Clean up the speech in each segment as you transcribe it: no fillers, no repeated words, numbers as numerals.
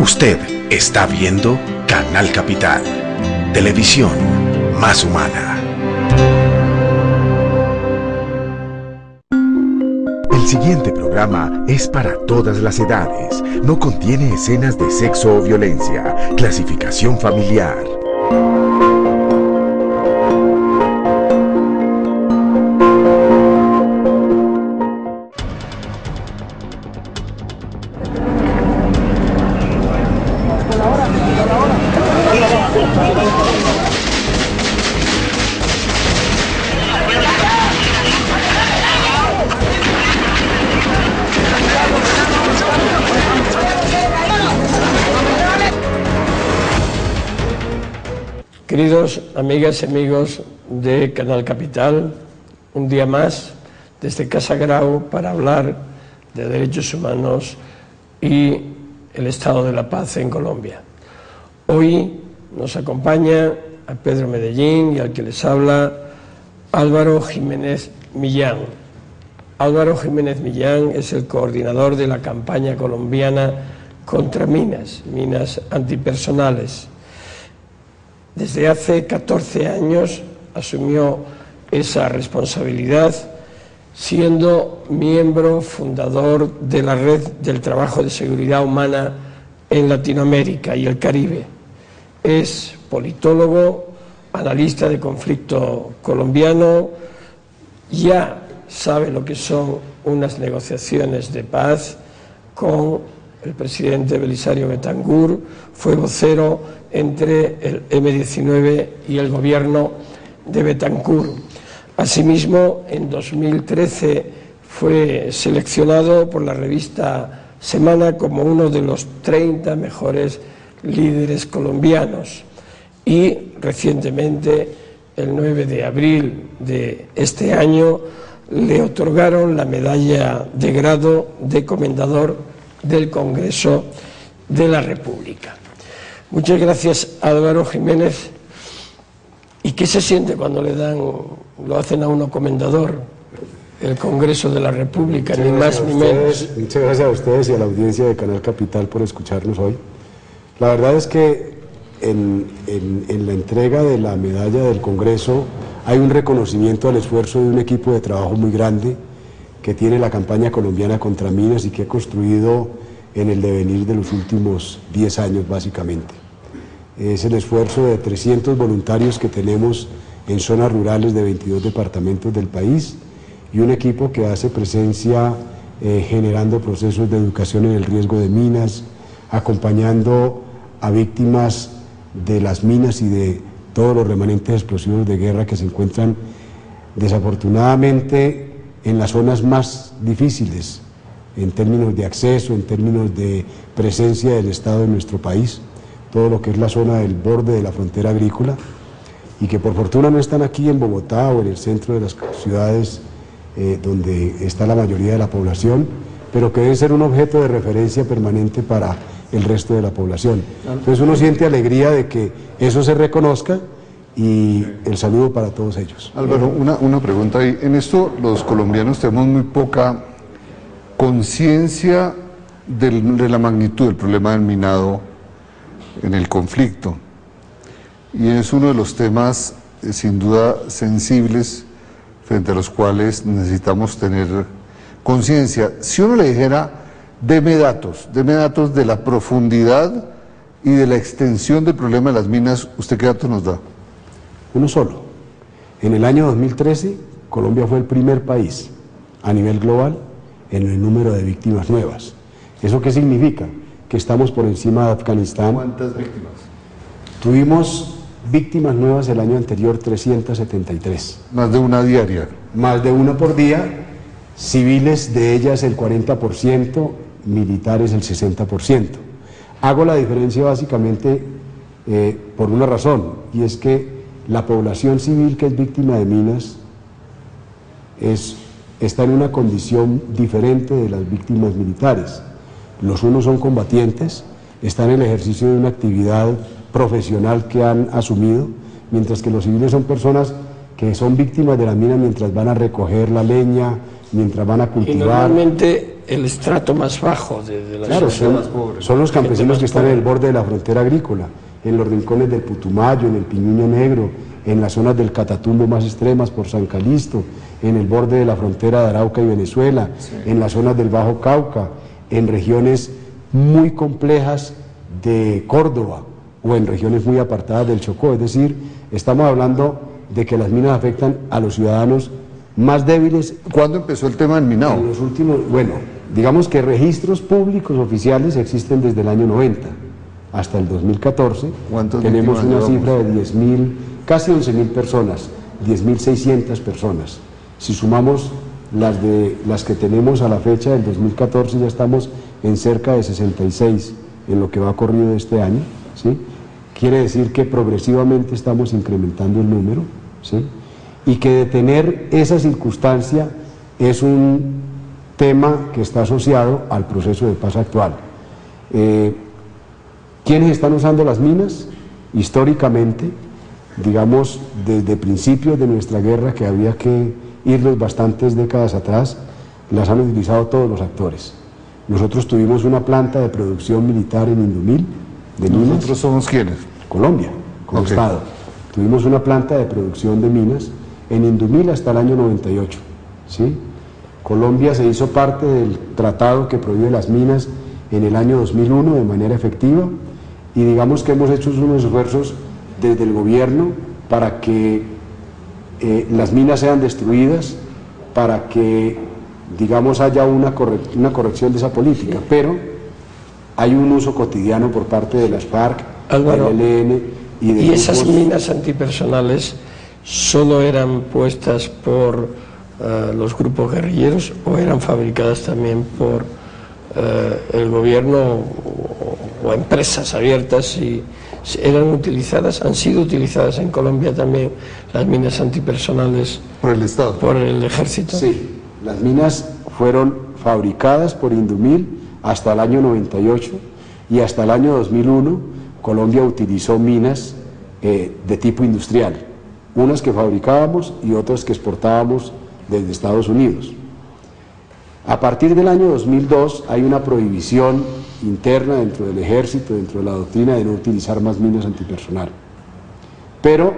Usted está viendo Canal Capital, televisión más humana. El siguiente programa es para todas las edades. No contiene escenas de sexo o violencia. Clasificación familiar. Queridos amigas y amigos de Canal Capital, un día más desde Casa Grau para hablar de derechos humanos y el estado de la paz en Colombia. Hoy nos acompaña a Pedro Medellín y al que les habla Álvaro Jiménez Millán. Álvaro Jiménez Millán es el coordinador de la campaña colombiana contra minas antipersonales. Desde hace 14 años asumió esa responsabilidad, siendo miembro fundador de la Red del Trabajo de Seguridad Humana en Latinoamérica y el Caribe. Es politólogo, analista de conflicto colombiano, ya sabe lo que son unas negociaciones de paz con el presidente Belisario Betancur, fue vocero entre el M-19 y el gobierno de Betancur. Asimismo, en 2013 fue seleccionado por la revista Semana como uno de los 30 mejores líderes colombianos y recientemente, el 9 de abril de este año, le otorgaron la medalla de grado de Comendador del Congreso de la República. Muchas gracias, Álvaro Jiménez. ¿Y qué se siente cuando lo hacen a uno comendador, el Congreso de la República, ni más ni menos? Muchas gracias a ustedes y a la audiencia de Canal Capital por escucharnos hoy. La verdad es que en la entrega de la medalla del Congreso hay un reconocimiento al esfuerzo de un equipo de trabajo muy grande que tiene la campaña colombiana contra minas y que ha construido en el devenir de los últimos 10 años básicamente. Es el esfuerzo de 300 voluntarios que tenemos en zonas rurales de 22 departamentos del país y un equipo que hace presencia generando procesos de educación en el riesgo de minas, acompañando a víctimas de las minas y de todos los remanentes explosivos de guerra que se encuentran desafortunadamente en las zonas más difíciles en términos de acceso, en términos de presencia del Estado en nuestro país, todo lo que es la zona del borde de la frontera agrícola, y que por fortuna no están aquí en Bogotá o en el centro de las ciudades donde está la mayoría de la población, pero que deben ser un objeto de referencia permanente para el resto de la población. Entonces uno siente alegría de que eso se reconozca y el saludo para todos ellos. Álvaro, una pregunta ahí. En esto los colombianos tenemos muy poca conciencia de la magnitud del problema del minado en el conflicto, y es uno de los temas sin duda sensibles frente a los cuales necesitamos tener conciencia. Si uno le dijera, deme datos de la profundidad y de la extensión del problema de las minas, ¿usted qué datos nos da? Uno solo. En el año 2013, Colombia fue el primer país a nivel global en el número de víctimas nuevas. ¿Eso qué significa? Que estamos por encima de Afganistán. ¿Cuántas víctimas? Tuvimos víctimas nuevas el año anterior, 373. Más de una diaria. Más de una por día, civiles de ellas el 40%, militares el 60%. Hago la diferencia básicamente por una razón, y es que la población civil que es víctima de minas está en una condición diferente de las víctimas militares. Los unos son combatientes, están en el ejercicio de una actividad profesional que han asumido, mientras que los civiles son personas que son víctimas de la mina mientras van a recoger la leña, mientras van a Y cultivar. normalmente el estrato más bajo de la Claro, sociedad. son los campesinos que están en el pobre. borde de la frontera agrícola, en los rincones del Putumayo, en el Piñuño Negro, en las zonas del Catatumbo más extremas por San Calixto, en el borde de la frontera de Arauca y Venezuela, en las zonas del Bajo Cauca, en regiones muy complejas de Córdoba o en regiones muy apartadas del Chocó. Es decir, estamos hablando de que las minas afectan a los ciudadanos más débiles. ¿Cuándo empezó el tema del minado? En los últimos, bueno, digamos que registros públicos oficiales existen desde el año 90 hasta el 2014. ¿Cuántas Tenemos víctimas una llevamos? cifra de 10.000, casi 11.000 personas, 10.600 personas. Si sumamos las que tenemos a la fecha del 2014, ya estamos en cerca de 66 en lo que va corrido de este año, ¿sí? Quiere decir que progresivamente estamos incrementando el número, ¿sí? Y que detener esa circunstancia es un tema que está asociado al proceso de paz actual. ¿Quiénes están usando las minas? Históricamente, digamos, desde principios de nuestra guerra, que había que irnos bastantes décadas atrás, las han utilizado todos los actores. Nosotros tuvimos una planta de producción militar en Indumil, de minas. ¿Nosotros somos quiénes? Colombia, como Ok. Estado. Tuvimos una planta de producción de minas en Indumil hasta el año 98, ¿sí? Colombia se hizo parte del tratado que prohíbe las minas en el año 2001 de manera efectiva, y digamos que hemos hecho unos esfuerzos desde el gobierno para que las minas sean destruidas, para que, digamos, haya una corrección de esa política, pero hay un uso cotidiano por parte de las FARC, Álvaro, del ELN y de ¿y esas grupos. minas antipersonales solo eran puestas por los grupos guerrilleros o eran fabricadas también por el gobierno o empresas abiertas? Y eran utilizadas, han sido utilizadas en Colombia también las minas antipersonales Por el Estado. por el ejército. Sí, las minas fueron fabricadas por Indumil hasta el año 98, y hasta el año 2001 Colombia utilizó minas de tipo industrial, unas que fabricábamos y otras que exportábamos desde Estados Unidos. A partir del año 2002 hay una prohibición interna dentro del ejército, dentro de la doctrina, de no utilizar más minas antipersonal. Pero,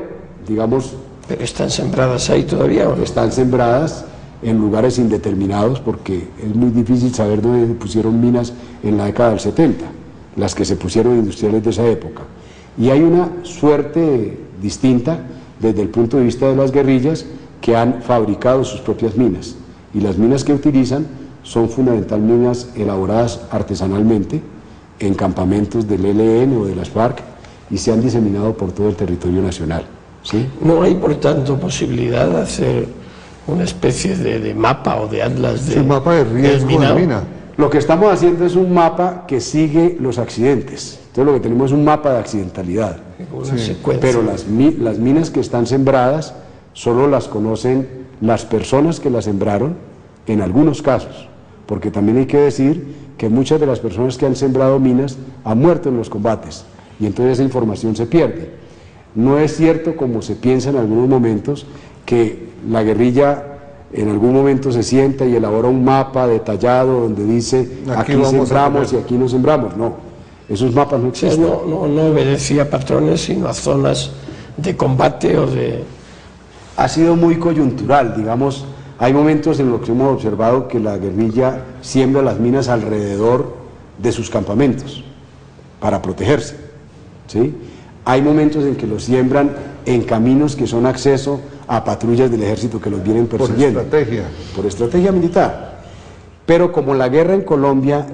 digamos, ¿Pero están sembradas ahí todavía o no? están sembradas en lugares indeterminados, porque es muy difícil saber dónde se pusieron minas en la década del 70, las que se pusieron industriales de esa época. Y hay una suerte distinta desde el punto de vista de las guerrillas, que han fabricado sus propias minas, y las minas que utilizan son fundamentalmente minas elaboradas artesanalmente en campamentos del ELN o de las FARC, y se han diseminado por todo el territorio nacional, ¿sí? ¿No hay, por tanto, posibilidad de hacer una especie de mapa o de atlas Es un mapa de riesgo de minado? mina. Lo que estamos haciendo es un mapa que sigue los accidentes. Entonces lo que tenemos es un mapa de accidentalidad. Una secuencia. Pero las minas que están sembradas solo las conocen las personas que las sembraron, en algunos casos, porque también hay que decir que muchas de las personas que han sembrado minas han muerto en los combates, y entonces esa información se pierde. No es cierto, como se piensa en algunos momentos, que la guerrilla en algún momento se sienta y elabora un mapa detallado donde dice Aquí aquí vamos a sembramos y poner. aquí no sembramos. No, esos mapas no O sea, existen. no obedecía a patrones, sino a zonas de combate o de... Ha sido muy coyuntural, digamos, hay momentos en los que hemos observado que la guerrilla siembra las minas alrededor de sus campamentos para protegerse, ¿sí? Hay momentos en que los siembran en caminos que son acceso a patrullas del ejército que los vienen Por persiguiendo. estrategia. Por estrategia militar. Pero como la guerra en Colombia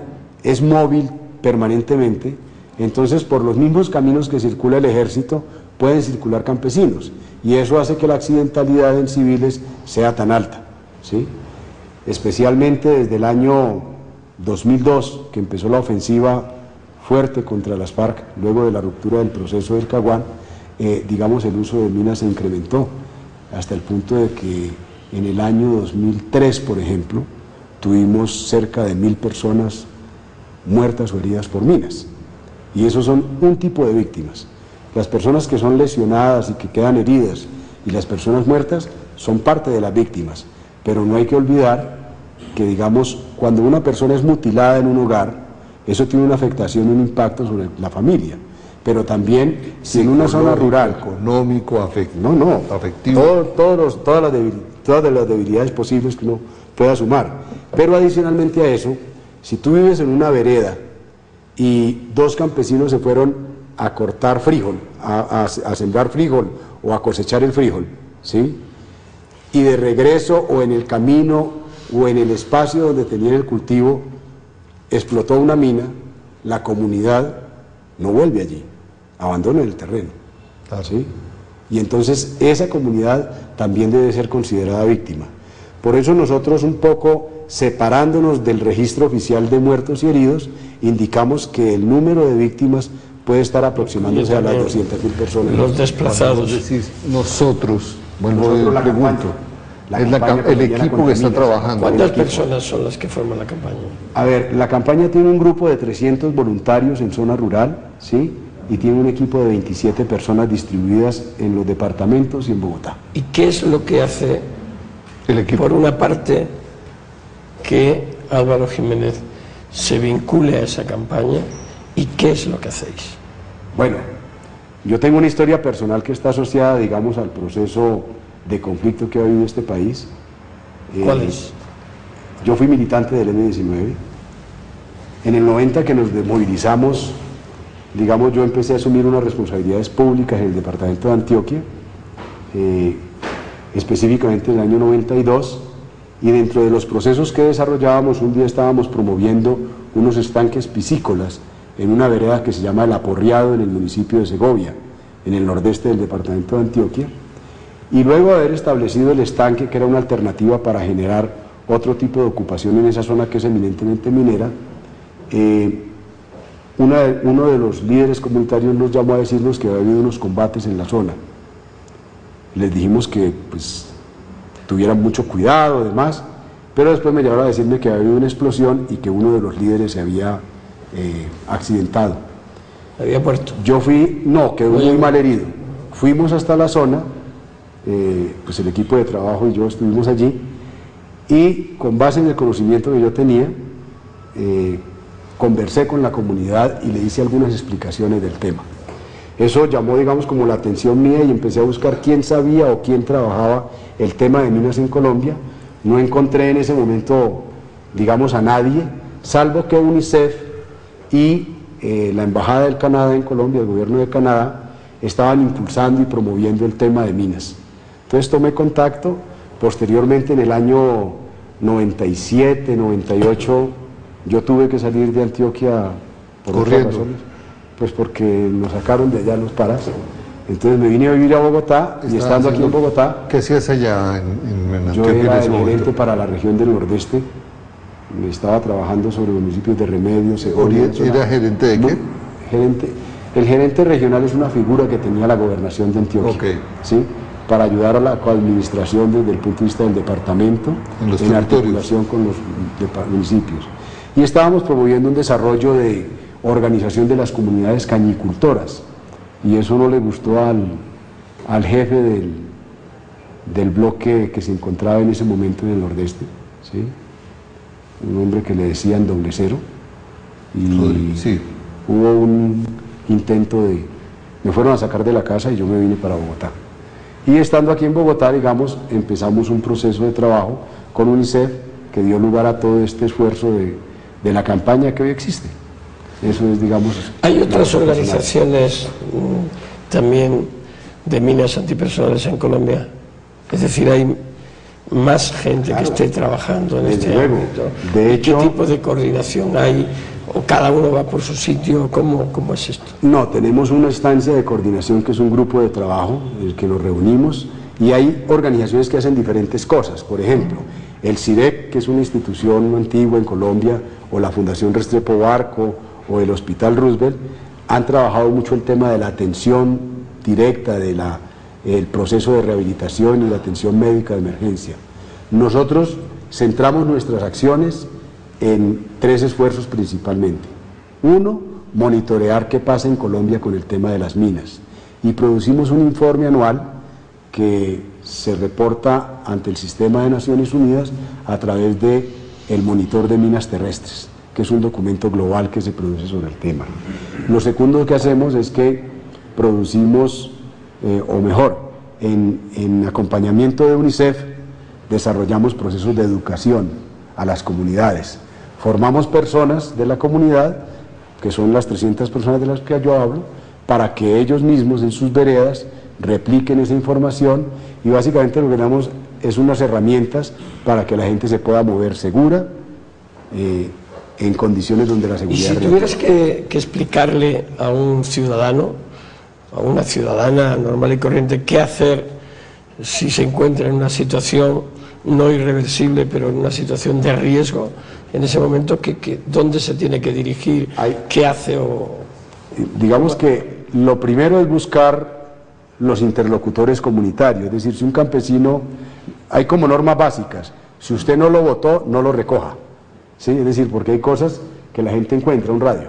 es móvil permanentemente, entonces por los mismos caminos que circula el ejército pueden circular campesinos, y eso hace que la accidentalidad en civiles sea tan alta, ¿sí? Especialmente desde el año 2002, que empezó la ofensiva fuerte contra las FARC, luego de la ruptura del proceso del Caguán, digamos, el uso de minas se incrementó, hasta el punto de que en el año 2003, por ejemplo, tuvimos cerca de 1.000 personas muertas o heridas por minas. Y esos son un tipo de víctimas. Las personas que son lesionadas y que quedan heridas, y las personas muertas son parte de las víctimas, pero no hay que olvidar que, digamos, cuando una persona es mutilada en un hogar, eso tiene una afectación, un impacto sobre la familia, pero también si en una zona rural, económico, afectivo, todas las debilidades posibles que uno pueda sumar. Pero adicionalmente a eso, si tú vives en una vereda y dos campesinos se fueron a cortar frijol, a sembrar frijol o a cosechar el frijol, ¿sí?, y de regreso o en el camino o en el espacio donde tenían el cultivo explotó una mina, la comunidad no vuelve allí, abandona el terreno, ¿sí? Y entonces esa comunidad también debe ser considerada víctima. Por eso nosotros, un poco separándonos del registro oficial de muertos y heridos, indicamos que el número de víctimas puede estar aproximándose a las 200.000 personas. Los desplazados. Nosotros, bueno, Nosotros la pregunto, el equipo que está trabajando. ¿Cuántas personas son las que forman la campaña? A ver, la campaña tiene un grupo de 300 voluntarios en zona rural, ¿sí?, y tiene un equipo de 27 personas distribuidas en los departamentos y en Bogotá. ¿Y qué es lo que hace, El equipo. por una parte, que Álvaro Jiménez se vincule a esa campaña, y qué es lo que hacéis? Bueno, yo tengo una historia personal que está asociada, digamos, al proceso de conflicto que ha vivido este país. ¿Cuál es? Yo fui militante del M-19. En el 90, que nos desmovilizamos, digamos, yo empecé a asumir unas responsabilidades públicas en el departamento de Antioquia, específicamente en el año 92, y dentro de los procesos que desarrollábamos, un día estábamos promoviendo unos estanques piscícolas en una vereda que se llama El Aporreado, en el municipio de Segovia, en el nordeste del departamento de Antioquia, y luego de haber establecido el estanque, que era una alternativa para generar otro tipo de ocupación en esa zona que es eminentemente minera, uno de los líderes comunitarios nos llamó a decirnos que había habido unos combates en la zona. Les dijimos que pues tuvieran mucho cuidado, demás, pero después me llamaron a decirme que había habido una explosión y que uno de los líderes se había accidentado. ¿Había muerto? Yo fui, no, quedó muy mal herido. Fuimos hasta la zona, pues el equipo de trabajo y yo estuvimos allí, y con base en el conocimiento que yo tenía, conversé con la comunidad y le hice algunas explicaciones del tema. Eso llamó, digamos, como la atención mía, y empecé a buscar quién sabía o quién trabajaba el tema de minas en Colombia. No encontré en ese momento, digamos, a nadie, salvo que UNICEF y la Embajada del Canadá en Colombia, el gobierno de Canadá, estaban impulsando y promoviendo el tema de minas. Entonces tomé contacto. Posteriormente, en el año 97, 98, yo tuve que salir de Antioquia por otras razones, pues porque nos sacaron de allá los paras. Entonces me vine a vivir a Bogotá, y estando aquí en Bogotá... ¿Qué hacías allá en Yo Antioquia? era el gerente para la región del Nordeste, estaba trabajando sobre los municipios de Remedios, Segovia... ¿Era gerente de qué? El gerente regional es una figura que tenía la gobernación de Antioquia, okay, ¿sí?, para ayudar a la coadministración desde el punto de vista del departamento, en articulación con los municipios. Y estábamos promoviendo un desarrollo de organización de las comunidades cañicultoras, y eso no le gustó al jefe del bloque que se encontraba en ese momento en el Nordeste, ¿sí?, un hombre que le decían Doble Cero, y sí, hubo un intento me fueron a sacar de la casa y yo me vine para Bogotá. Y estando aquí en Bogotá, digamos, empezamos un proceso de trabajo con UNICEF que dio lugar a todo este esfuerzo de la campaña que hoy existe. Eso es, digamos... ¿Hay otras organizaciones también de minas antipersonales en Colombia? Es decir, ¿hay más gente que esté trabajando en este ámbito? De hecho, ¿qué tipo de coordinación hay? ¿O cada uno va por su sitio? ¿Cómo es esto? No, tenemos una instancia de coordinación que es un grupo de trabajo en el que nos reunimos, y hay organizaciones que hacen diferentes cosas. Por ejemplo, el CIREC, que es una institución antigua en Colombia, o la Fundación Restrepo Barco, o el Hospital Roosevelt, han trabajado mucho el tema de la atención directa, el proceso de rehabilitación y la atención médica de emergencia. Nosotros centramos nuestras acciones en tres esfuerzos principalmente. Uno, monitorear qué pasa en Colombia con el tema de las minas, y producimos un informe anual que se reporta ante el Sistema de Naciones Unidas a través de el monitor de minas terrestres, que es un documento global que se produce sobre el tema. Lo segundo que hacemos es que producimos, o mejor, en acompañamiento de UNICEF, desarrollamos procesos de educación a las comunidades. Formamos personas de la comunidad, que son las 300 personas de las que yo hablo, para que ellos mismos en sus veredas repliquen esa información, y básicamente lo que damos es unas herramientas para que la gente se pueda mover segura, en condiciones donde la seguridad... Y si tuvieras que explicarle a un ciudadano, a una ciudadana normal y corriente, qué hacer si se encuentra en una situación no irreversible, pero en una situación de riesgo, en ese momento, ¿dónde se tiene que dirigir? ¿Qué hace? Digamos que lo primero es buscar los interlocutores comunitarios, es decir, si un campesino, hay como normas básicas, si usted no lo votó, no lo recoja, ¿sí? Es decir, porque hay cosas que la gente encuentra, un radio,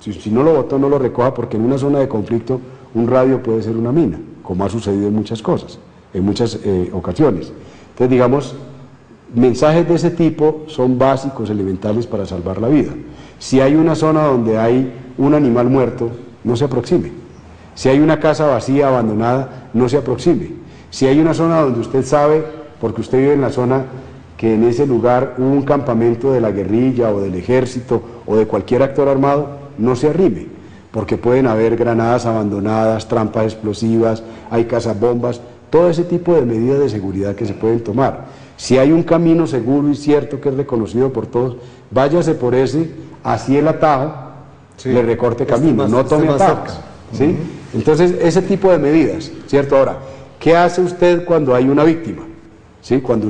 si no lo votó, no lo recoja, porque en una zona de conflicto un radio puede ser una mina, como ha sucedido en muchas cosas, en muchas ocasiones. Entonces, digamos, mensajes de ese tipo son básicos, elementales para salvar la vida. Si hay una zona donde hay un animal muerto, no se aproxime. Si hay una casa vacía, abandonada, no se aproxime. Si hay una zona donde usted sabe, porque usted vive en la zona, que en ese lugar hubo un campamento de la guerrilla o del ejército o de cualquier actor armado, no se arrime, porque pueden haber granadas abandonadas, trampas explosivas, hay cazabombas, todo ese tipo de medidas de seguridad que se pueden tomar. Si hay un camino seguro y cierto que es reconocido por todos, váyase por ese, así el atajo le recorte camino, no tome atajos, ¿sí? Entonces, ese tipo de medidas, ¿cierto? Ahora, ¿qué hace usted cuando hay una víctima? ¿Sí? Cuando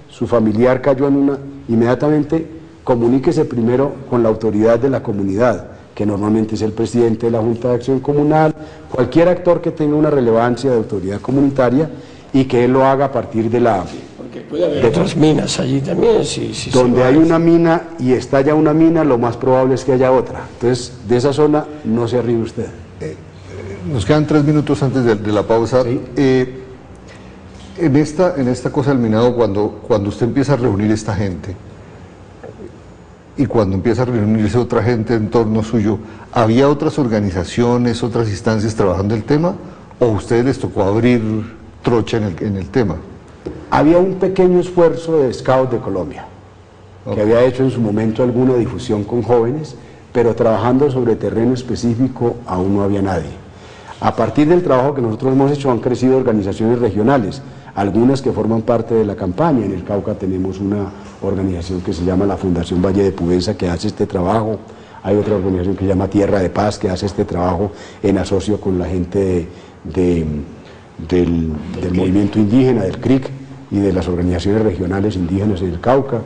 su familiar cayó en una, inmediatamente comuníquese primero con la autoridad de la comunidad, que normalmente es el presidente de la Junta de Acción Comunal, cualquier actor que tenga una relevancia de autoridad comunitaria, y que él lo haga a partir de la... Porque puede haber otras minas allí también. Donde hay una mina y estalla una mina, lo más probable es que haya otra. Entonces, de esa zona no se arribe usted. Nos quedan 3 minutos antes de la pausa. ¿Sí? En esta cosa del minado, cuando usted empieza a reunir esta gente, y cuando empieza a reunirse otra gente en torno suyo, ¿había otras organizaciones, otras instancias trabajando el tema, o a ustedes les tocó abrir trocha en el tema? Había un pequeño esfuerzo de Scouts de Colombia, que había hecho en su momento alguna difusión con jóvenes, pero trabajando sobre terreno específico aún no había nadie. A partir del trabajo que nosotros hemos hecho han crecido organizaciones regionales, algunas que forman parte de la campaña. En el Cauca tenemos una organización que se llama la Fundación Valle de Pubenza, que hace este trabajo. Hay otra organización que se llama Tierra de Paz, que hace este trabajo en asocio con la gente del movimiento indígena, del CRIC, y de las organizaciones regionales indígenas en el Cauca.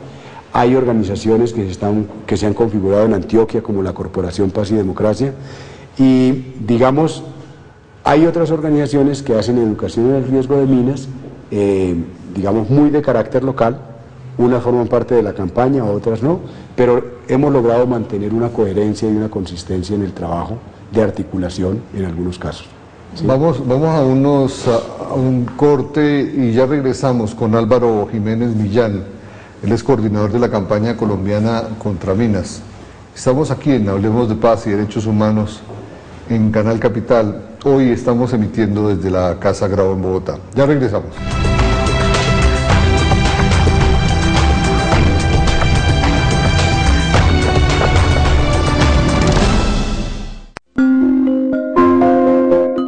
Hay organizaciones que se han configurado en Antioquia, como la Corporación Paz y Democracia, y digamos, hay otras organizaciones que hacen educación en el riesgo de minas, digamos, muy de carácter local. Unas forman parte de la campaña, otras no, pero hemos logrado mantener una coherencia y una consistencia en el trabajo de articulación en algunos casos. ¿Sí? Vamos a un corte y ya regresamos con Álvaro Jiménez Millán. Él es coordinador de la campaña colombiana contra minas. Estamos aquí en Hablemos de Paz y Derechos Humanos en Canal Capital. Hoy estamos emitiendo desde la Casa Grau en Bogotá. Ya regresamos.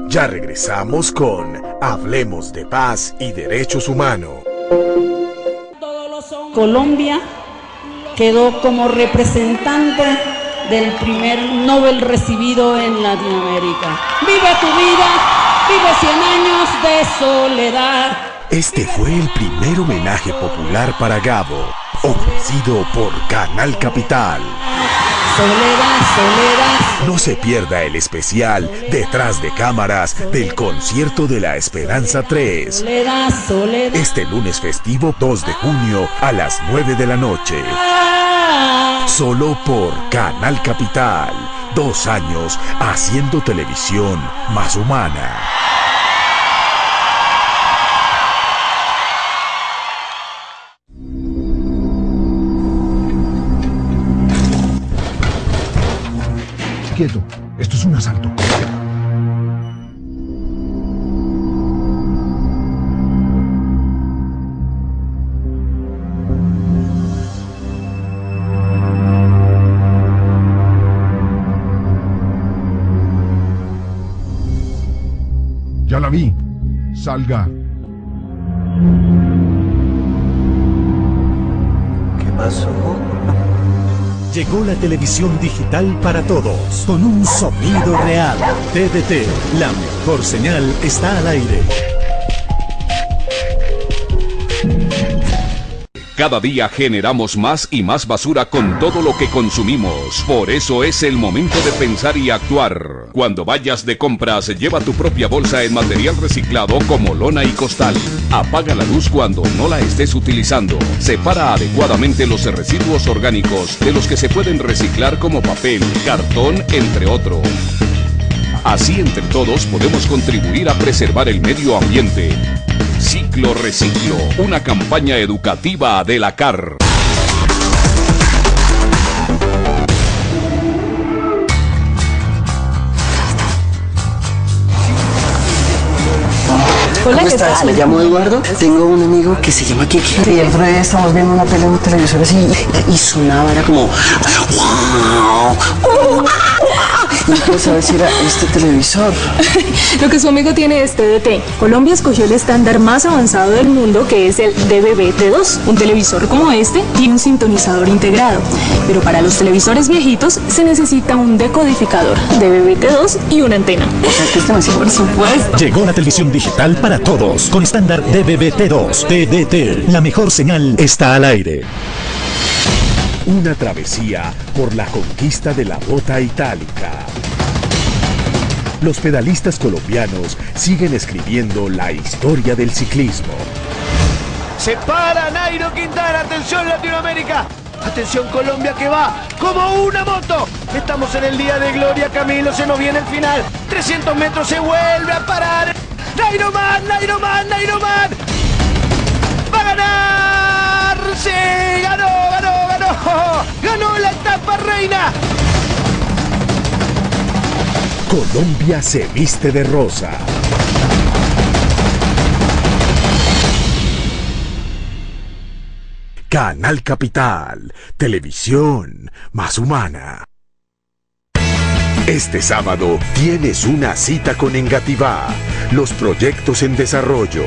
Ya regresamos con Hablemos de Paz y Derechos Humanos. Colombia quedó como representante del primer Nobel recibido en Latinoamérica. ¡Vive tu vida! ¡Vive 100 años de soledad! Este fue el primer homenaje popular para Gabo, ofrecido por Canal Capital. Soledad, soledad. No se pierda el especial Detrás de Cámaras del Concierto de la Esperanza 3. Soledad, soledad. Este lunes festivo 2 de junio a las 9 de la noche. Solo por Canal Capital. 2 años haciendo televisión más humana. Quieto, esto es un asalto. Ya la vi. Salga. ¿Qué pasó? Llegó la televisión digital para todos, con un sonido real. TDT, la mejor señal, está al aire. Cada día generamos más y más basura con todo lo que consumimos. Por eso es el momento de pensar y actuar. Cuando vayas de compras, lleva tu propia bolsa en material reciclado como lona y costal. Apaga la luz cuando no la estés utilizando. Separa adecuadamente los residuos orgánicos de los que se pueden reciclar como papel, cartón, entre otros. Así entre todos podemos contribuir a preservar el medio ambiente. Ciclo Reciclo, una campaña educativa de la CAR. Hola, ¿cómo estás? Me llamo Eduardo, tengo un amigo que se llama Kiki. Y el otro día estábamos viendo una tele en un televisor así y sonaba, era como... No puedo saber si era este televisor. Lo que su amigo tiene es TDT. Colombia escogió el estándar más avanzado del mundo, que es el DVB-T2. Un televisor como este tiene un sintonizador integrado, pero para los televisores viejitos se necesita un decodificador DVB-T2 y una antena. O sea, que este por supuesto. Llegó la televisión digital para todos, con estándar DVB-T2. TDT, la mejor señal, está al aire. Una travesía por la conquista de la bota itálica. Los pedalistas colombianos siguen escribiendo la historia del ciclismo. Se para Nairo Quintana, atención Latinoamérica, atención Colombia que va como una moto. Estamos en el día de gloria, Camilo, se nos viene el final. 300 metros, se vuelve a parar. Nairo Man, Nairo Man, Nairo Man. Va a ganar. Sí, ganó, ganó, ganó. Ganó la etapa reina. Colombia se viste de rosa. Canal Capital, televisión más humana. Este sábado tienes una cita con Engativá, los proyectos en desarrollo,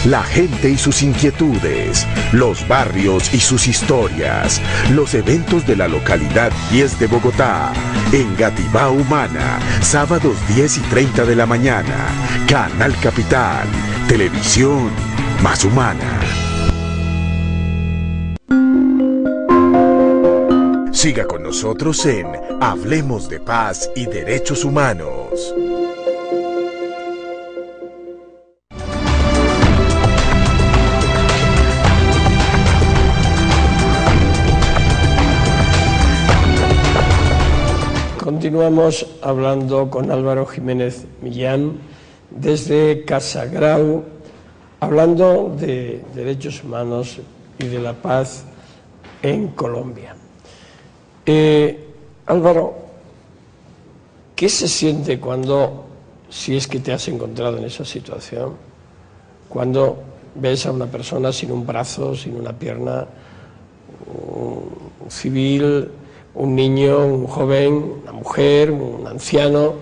la gente y sus inquietudes, los barrios y sus historias, los eventos de la localidad 10 de Bogotá. Engativá Humana, sábados 10 y 30 de la mañana. Canal Capital, televisión más humana. Siga con nosotros en Hablemos de Paz y Derechos Humanos. Continuamos hablando con Álvaro Jiménez Millán desde Casa Grau, hablando de derechos humanos y de la paz en Colombia. Álvaro, ¿qué se siente cuando, si es que te has encontrado en esa situación, cuando ves a una persona sin un brazo, sin una pierna, un civil, un niño, un joven, una mujer, un anciano,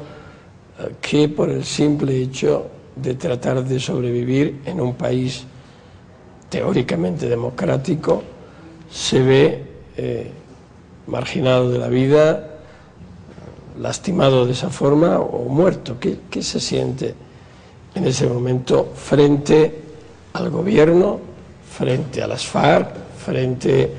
que por el simple hecho de tratar de sobrevivir en un país teóricamente democrático se ve marginado de la vida, lastimado de esa forma o muerto? ¿Qué se siente en ese momento frente al gobierno, frente a las FARC, frente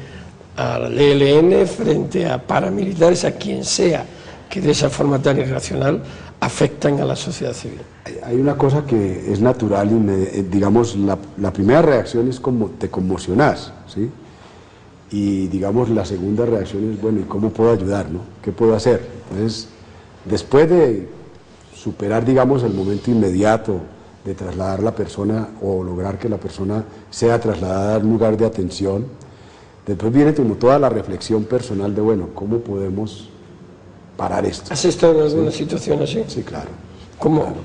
al ELN, frente a paramilitares, a quien sea que de esa forma tan irracional afectan a la sociedad civil? Hay una cosa que es natural y digamos la primera reacción es como te conmocionás, ¿sí? Y digamos la segunda reacción es, bueno, ¿y cómo puedo ayudar, no? ¿Qué puedo hacer? Entonces, después de superar, digamos, el momento inmediato de trasladar la persona o lograr que la persona sea trasladada a un lugar de atención, después viene como toda la reflexión personal de, bueno, ¿cómo podemos parar esto. ¿Has estado en alguna situación así? Sí, claro. ¿Cómo? Claro.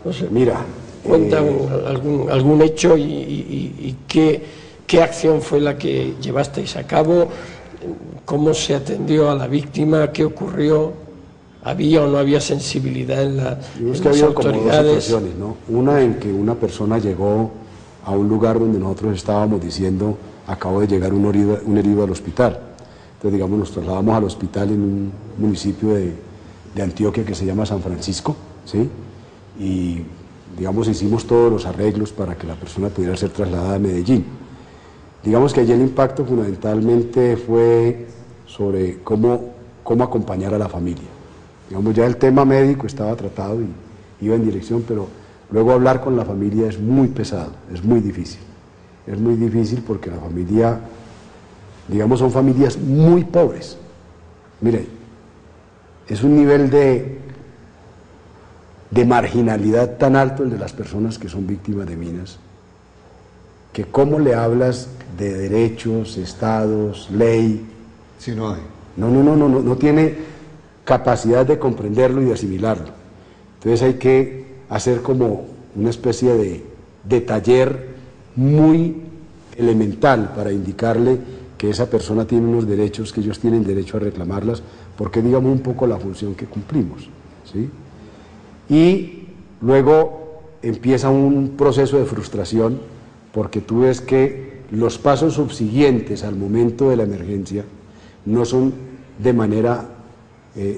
No sé. Mira. Cuenta algún hecho y qué acción fue la que llevasteis a cabo, cómo se atendió a la víctima, qué ocurrió, había o no había sensibilidad en las había como autoridades. dos situaciones, ¿no? Una en que una persona llegó a un lugar donde nosotros estábamos diciendo, acabo de llegar un herido al hospital. Entonces, digamos, nos trasladamos al hospital en un municipio de Antioquia que se llama San Francisco, ¿sí? Y, digamos, hicimos todos los arreglos para que la persona pudiera ser trasladada a Medellín. Digamos que allí el impacto fundamentalmente fue sobre cómo acompañar a la familia. Digamos, ya el tema médico estaba tratado y iba en dirección, pero luego hablar con la familia es muy pesado, es muy difícil. Es muy difícil porque la familia, digamos, son familias muy pobres. Mire, es un nivel de marginalidad tan alto el de las personas que son víctimas de minas, que cómo le hablas de derechos, estados, ley. Si no hay. No tiene capacidad de comprenderlo y de asimilarlo. Entonces hay que hacer como una especie de taller muy elemental para indicarle que esa persona tiene unos derechos, que ellos tienen derecho a reclamarlas, porque digamos un poco la función que cumplimos, ¿sí? Y luego empieza un proceso de frustración, porque tú ves que los pasos subsiguientes al momento de la emergencia no son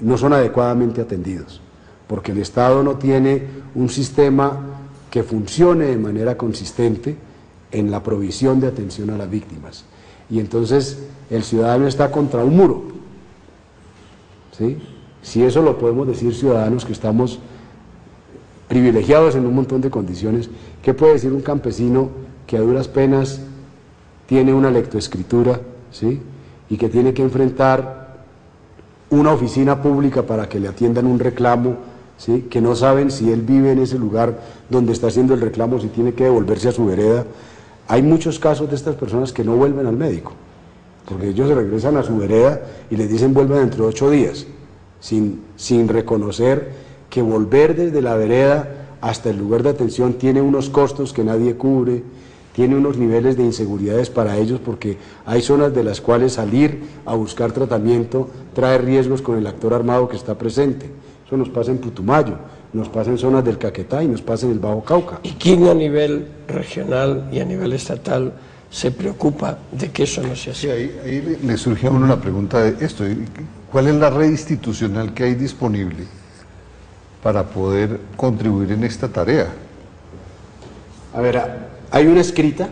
no son adecuadamente atendidos, porque el Estado no tiene un sistema que funcione de manera consistente en la provisión de atención a las víctimas. Y entonces el ciudadano está contra un muro, ¿sí? Si eso lo podemos decir ciudadanos que estamos privilegiados en un montón de condiciones, ¿qué puede decir un campesino que a duras penas tiene una lectoescritura, ¿sí? Y que tiene que enfrentar una oficina pública para que le atiendan un reclamo, ¿sí? Que no saben si él vive en ese lugar donde está haciendo el reclamo, si tiene que devolverse a su vereda? Hay muchos casos de estas personas que no vuelven al médico, porque ellos se regresan a su vereda y les dicen vuelvan dentro de 8 días, sin reconocer que volver desde la vereda hasta el lugar de atención tiene unos costos que nadie cubre, tiene unos niveles de inseguridades para ellos, porque hay zonas de las cuales salir a buscar tratamiento trae riesgos con el actor armado que está presente. Eso nos pasa en Putumayo, nos pasa en zonas del Caquetá y nos pasa en el Bajo Cauca. ¿Y quién a nivel regional y a nivel estatal se preocupa de que eso no sea así? Sí, ahí le surge a uno la pregunta de esto, ¿cuál es la red institucional que hay disponible para poder contribuir en esta tarea? A ver, hay una escrita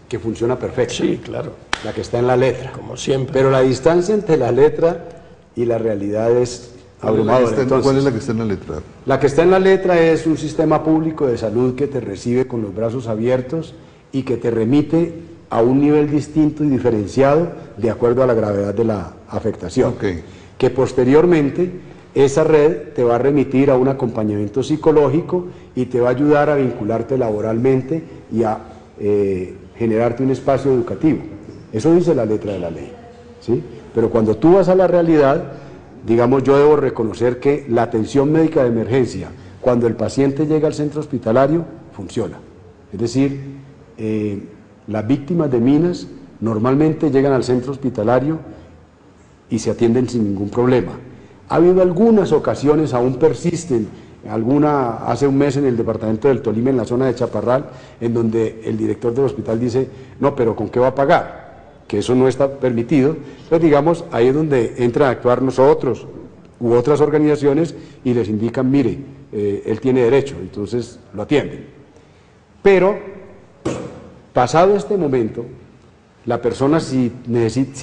que funciona perfecto. Sí, claro. La que está en la letra. Como siempre. Pero la distancia entre la letra y la realidad es abrumadora. ¿Cuál es la que está en la letra? La que está en la letra es un sistema público de salud que te recibe con los brazos abiertos y que te remite a un nivel distinto y diferenciado de acuerdo a la gravedad de la afectación. Okay. Que posteriormente esa red te va a remitir a un acompañamiento psicológico y te va a ayudar a vincularte laboralmente y a generarte un espacio educativo. Eso dice la letra de la ley, ¿sí? Pero cuando tú vas a la realidad, digamos, yo debo reconocer que la atención médica de emergencia, cuando el paciente llega al centro hospitalario, funciona. Es decir, las víctimas de minas normalmente llegan al centro hospitalario y se atienden sin ningún problema. Ha habido algunas ocasiones, aún persisten, hace un mes en el departamento del Tolima, en la zona de Chaparral, en donde el director del hospital dice, no, pero ¿con qué va a pagar? Que eso no está permitido. Entonces, digamos, ahí es donde entran a actuar nosotros u otras organizaciones y les indican, mire, él tiene derecho, entonces lo atienden. Pero, pasado este momento, la persona si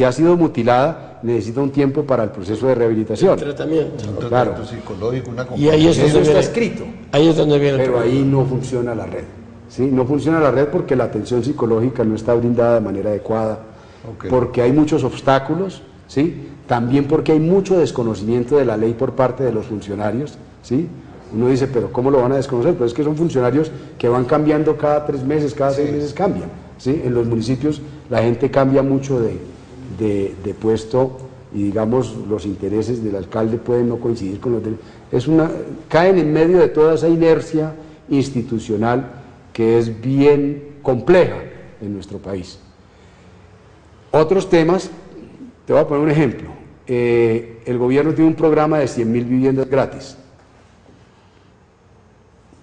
ha sido mutilada, necesita un tiempo para el proceso de rehabilitación. El tratamiento. Un Claro. tratamiento psicológico, una Y ahí es Eso donde está viene, escrito. ahí es donde viene el Pero problema. ahí no funciona la red, ¿sí? No funciona la red porque la atención psicológica no está brindada de manera adecuada, porque hay muchos obstáculos, ¿sí? También porque hay mucho desconocimiento de la ley por parte de los funcionarios, ¿sí? Uno dice, pero ¿cómo lo van a desconocer? Pero es que son funcionarios que van cambiando cada 3 meses, cada 6 meses cambian, ¿sí? En los municipios la gente cambia mucho de puesto y digamos los intereses del alcalde pueden no coincidir con los del... caen en medio de toda esa inercia institucional que es bien compleja en nuestro país. Otros temas, te voy a poner un ejemplo. El gobierno tiene un programa de 100.000 viviendas gratis.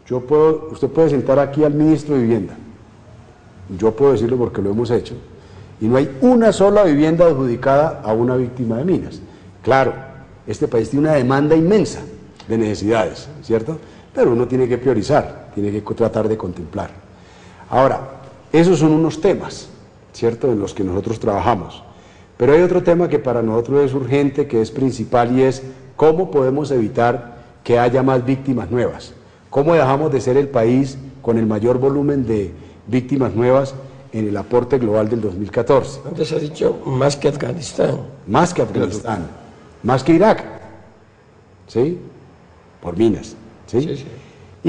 Usted puede sentar aquí al ministro de Vivienda, yo puedo decirlo porque lo hemos hecho, y no hay una sola vivienda adjudicada a una víctima de minas. Claro, este país tiene una demanda inmensa de necesidades, ¿cierto? Pero uno tiene que priorizar, tiene que tratar de contemplar. Ahora, esos son unos temas, ¿cierto?, en los que nosotros trabajamos. Pero hay otro tema que para nosotros es urgente, que es principal, y es cómo podemos evitar que haya más víctimas nuevas. ¿Cómo dejamos de ser el país con el mayor volumen de víctimas nuevas en el aporte global del 2014? Antes ha dicho más que Afganistán. Más que Afganistán, más que Irak, ¿sí? Por minas, ¿sí? Sí, sí.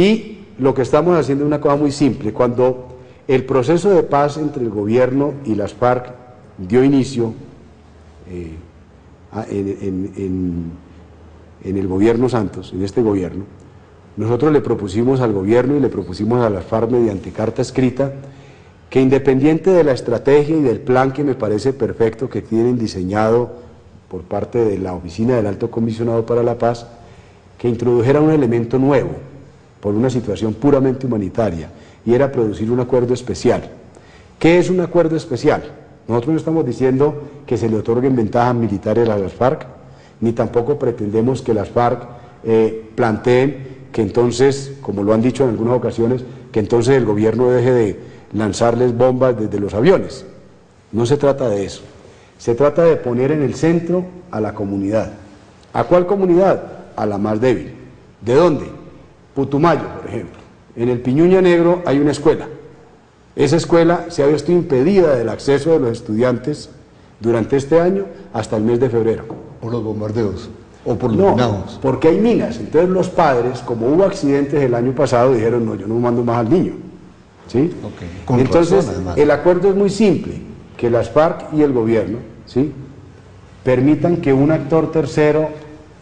Y lo que estamos haciendo es una cosa muy simple. Cuando el proceso de paz entre el gobierno y las FARC dio inicio en el gobierno Santos, en este gobierno, nosotros le propusimos al gobierno y le propusimos a las FARC mediante carta escrita que, independiente de la estrategia y del plan que me parece perfecto que tienen diseñado por parte de la Oficina del Alto Comisionado para la Paz, que introdujera un elemento nuevo por una situación puramente humanitaria, y era producir un acuerdo especial. ¿Qué es un acuerdo especial? Nosotros no estamos diciendo que se le otorguen ventajas militares a las FARC, ni tampoco pretendemos que las FARC planteen que entonces, como lo han dicho en algunas ocasiones, que entonces el gobierno deje de lanzarles bombas desde los aviones. No se trata de eso. Se trata de poner en el centro a la comunidad. ¿A cuál comunidad? A la más débil. ¿De dónde? Putumayo, por ejemplo. En el Piñuña Negro hay una escuela. Esa escuela se ha visto impedida del acceso de los estudiantes durante este año hasta el mes de febrero. ¿Por los bombardeos? ¿O por los minados? No, porque hay minas. Entonces los padres, como hubo accidentes el año pasado, dijeron, no, yo no mando más al niño. ¿Sí? Okay. Entonces, el acuerdo es muy simple, que las FARC y el gobierno, ¿sí?, permitan que un actor tercero,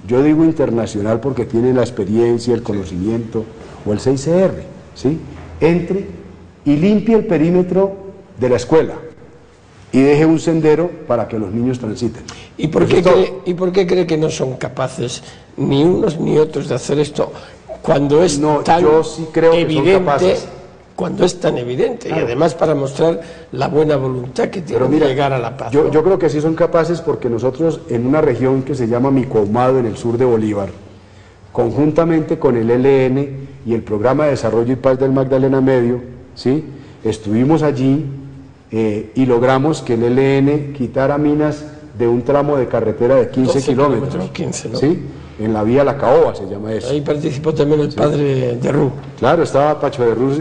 yo digo internacional porque tiene la experiencia, el conocimiento, o el CICR, ¿sí?, entre y limpie el perímetro de la escuela y deje un sendero para que los niños transiten. ¿Y por qué cree que no son capaces ni unos ni otros de hacer esto cuando es tan yo sí creo evidente? Que son capaces. Cuando es tan evidente, claro. Y además para mostrar la buena voluntad que tiene de llegar a la paz. Yo creo que sí son capaces, porque nosotros en una región que se llama Micoahumado, en el sur de Bolívar, conjuntamente con el ELN y el Programa de Desarrollo y Paz del Magdalena Medio, ¿sí?, estuvimos allí y logramos que el ELN quitara minas de un tramo de carretera de 15 kilómetros, 15, ¿no? ¿sí?, en la vía La Caoba se llama eso. Ahí participó también el padre de Rú. Claro, estaba Pacho de Rú,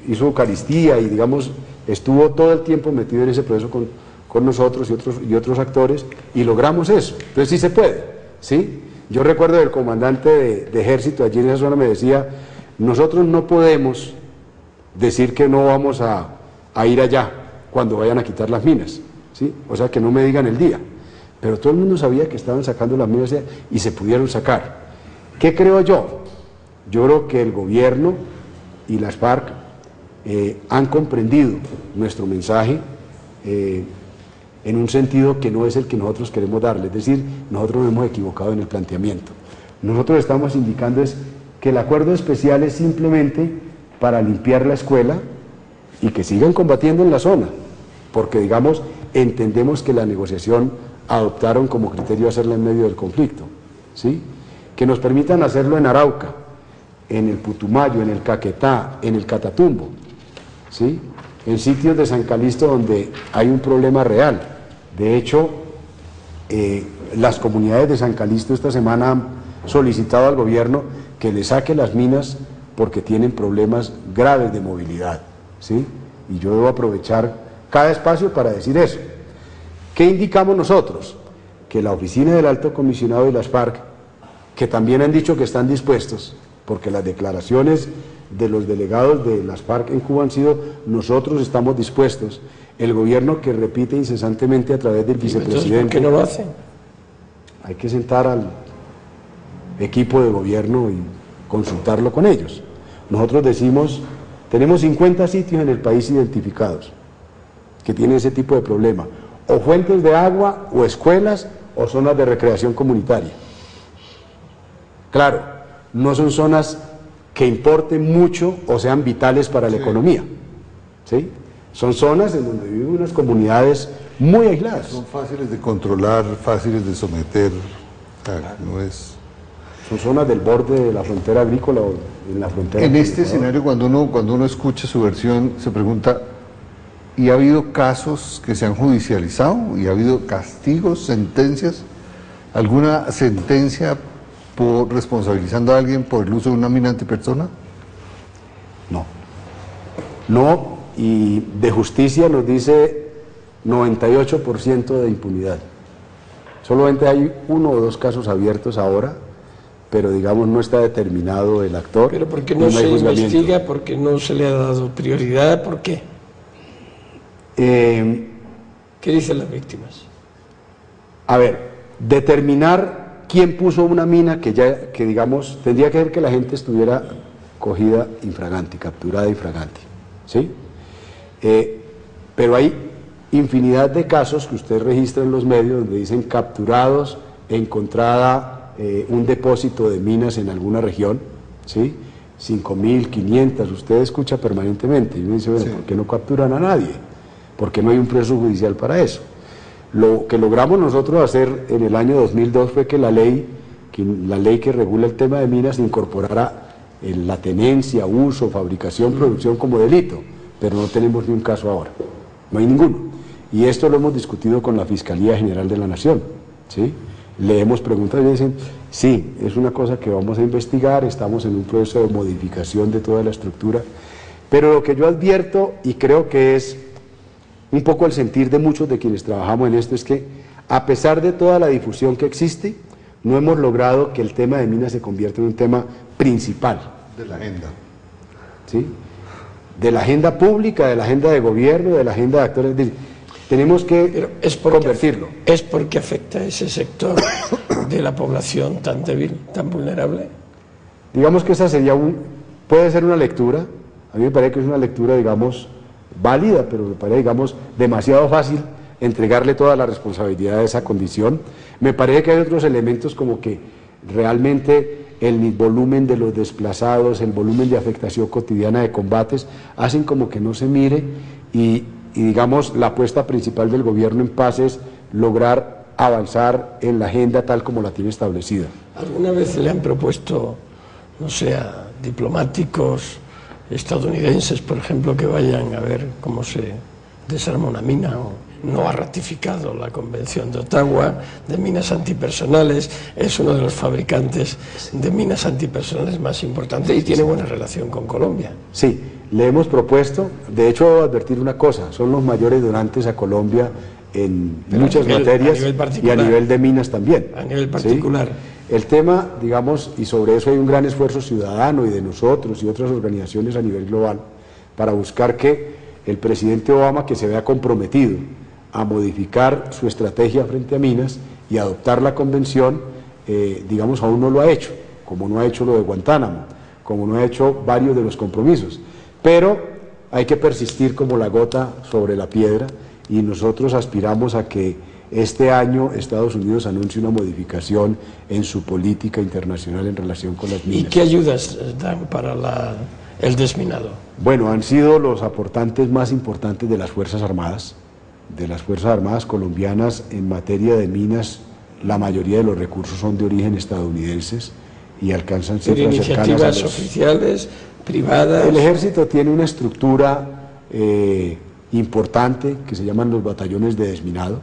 hizo Eucaristía y, digamos, estuvo todo el tiempo metido en ese proceso con nosotros y otros actores, y logramos eso. Entonces sí se puede, ¿sí? Yo recuerdo del comandante de ejército allí en esa zona me decía, nosotros no podemos decir que no vamos a ir allá cuando vayan a quitar las minas, ¿sí? O sea, que no me digan el día. Pero todo el mundo sabía que estaban sacando las minas y se pudieron sacar. ¿Qué creo yo? Yo creo que el gobierno y las FARC han comprendido nuestro mensaje en un sentido que no es el que nosotros queremos darle, es decir, nosotros nos hemos equivocado en el planteamiento. Nosotros estamos indicando es que el acuerdo especial es simplemente para limpiar la escuela y que sigan combatiendo en la zona, porque, digamos, entendemos que la negociación adoptaron como criterio hacerla en medio del conflicto, ¿sí?, que nos permitan hacerlo en Arauca, en el Putumayo, en el Caquetá, en el Catatumbo, ¿sí?, en sitios de San Calixto donde hay un problema real. De hecho, las comunidades de San Calixto esta semana han solicitado al gobierno que le saque las minas porque tienen problemas graves de movilidad, ¿sí?, y yo debo aprovechar cada espacio para decir eso. ¿Qué indicamos nosotros? Que la Oficina del Alto Comisionado y las FARC, que también han dicho que están dispuestos, porque las declaraciones de los delegados de las FARC en Cuba han sido, nosotros estamos dispuestos, el gobierno que repite incesantemente a través del vicepresidente. ¿Por qué no lo hacen? hay que sentar al equipo de gobierno y consultarlo con ellos. Nosotros decimos, tenemos 50 sitios en el país identificados que tienen ese tipo de problema, o fuentes de agua, o escuelas, o zonas de recreación comunitaria. Claro, no son zonas que importen mucho o sean vitales para la economía, ¿sí? Son zonas en donde viven unas comunidades muy aisladas. Son fáciles de controlar, fáciles de someter, no es... Son zonas del borde de la frontera agrícola o en la frontera... En este escenario, cuando uno escucha su versión, se pregunta, ¿y ha habido casos que se han judicializado? ¿Y ha habido castigos, sentencias? ¿Alguna sentencia por responsabilizando a alguien por el uso de una mina antipersona? No. No, y de justicia nos dice 98% de impunidad. Solamente hay 1 o 2 casos abiertos ahora, pero digamos no está determinado el actor. ¿Pero por qué no se investiga? ¿Por qué no se le ha dado prioridad? ¿Por qué? ¿Qué dicen las víctimas? A ver, determinar quién puso una mina que digamos, tendría que ser que la gente estuviera cogida infraganti, capturada infraganti, ¿sí? Pero hay infinidad de casos que usted registra en los medios donde dicen capturados, encontrada un depósito de minas en alguna región, ¿sí? 5.500, usted escucha permanentemente, y uno dice, bueno, ¿por qué no capturan a nadie? ¿Por qué no hay un proceso judicial para eso? Lo que logramos nosotros hacer en el año 2002 fue que la ley que regula el tema de minas incorporara la tenencia, uso, fabricación, producción como delito, pero no tenemos ni un caso ahora, no hay ninguno. Y esto lo hemos discutido con la Fiscalía General de la Nación, ¿sí? Le hemos preguntado y dicen, sí, es una cosa que vamos a investigar, estamos en un proceso de modificación de toda la estructura, pero lo que yo advierto, y creo que es un poco el sentir de muchos de quienes trabajamos en esto, es que a pesar de toda la difusión que existe, no hemos logrado que el tema de minas se convierta en un tema principal. De la agenda. ¿Sí? De la agenda pública, de la agenda de gobierno, de la agenda de actores. Tenemos que convertirlo. ¿Es porque afecta a ese sector de la población tan débil, tan vulnerable? Digamos que esa sería puede ser una lectura, a mí me parece que es una lectura, digamos, válida, pero me parece, digamos, demasiado fácil entregarle toda la responsabilidad de esa condición. Me parece que hay otros elementos como que realmente el volumen de los desplazados, el volumen de afectación cotidiana de combates, hacen como que no se mire y digamos, la apuesta principal del gobierno en paz es lograr avanzar en la agenda tal como la tiene establecida. ¿Alguna vez le han propuesto, no sé, a diplomáticos estadounidenses, por ejemplo, que vayan a ver cómo se desarma una mina? No ha ratificado la Convención de Ottawa de minas antipersonales, es uno de los fabricantes de minas antipersonales más importantes y tiene buena relación con Colombia. Sí, le hemos propuesto, de hecho, advertir una cosa, son los mayores donantes a Colombia en muchas materias y a nivel de minas también. A nivel particular. ¿Sí? El tema, digamos, y sobre eso hay un gran esfuerzo ciudadano y de nosotros y otras organizaciones a nivel global para buscar que el presidente Obama, que se vea comprometido a modificar su estrategia frente a minas y adoptar la convención, digamos, aún no lo ha hecho, como no ha hecho lo de Guantánamo, como no ha hecho varios de los compromisos. Pero hay que persistir como la gota sobre la piedra y nosotros aspiramos a que este año Estados Unidos anuncie una modificación en su política internacional en relación con las minas. ¿Y qué ayudas dan para el desminado? Bueno, han sido los aportantes más importantes de las Fuerzas Armadas colombianas en materia de minas. La mayoría de los recursos son de origen estadounidenses y alcanzan cifras cercanas a iniciativas oficiales, privadas. El ejército tiene una estructura importante que se llaman los batallones de desminado,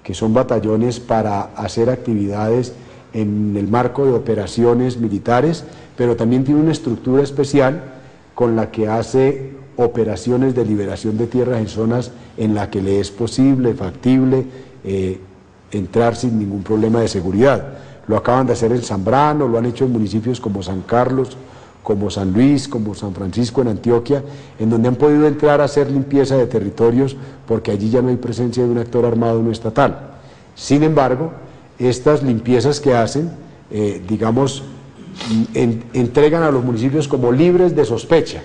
que son batallones para hacer actividades en el marco de operaciones militares, pero también tiene una estructura especial con la que hace operaciones de liberación de tierras en zonas en las que le es posible, factible, entrar sin ningún problema de seguridad. Lo acaban de hacer en Zambrano, lo han hecho en municipios como San Carlos, como San Luis, como San Francisco en Antioquia, en donde han podido entrar a hacer limpieza de territorios porque allí ya no hay presencia de un actor armado no estatal. Sin embargo, estas limpiezas que hacen, digamos, entregan a los municipios como libres de sospecha,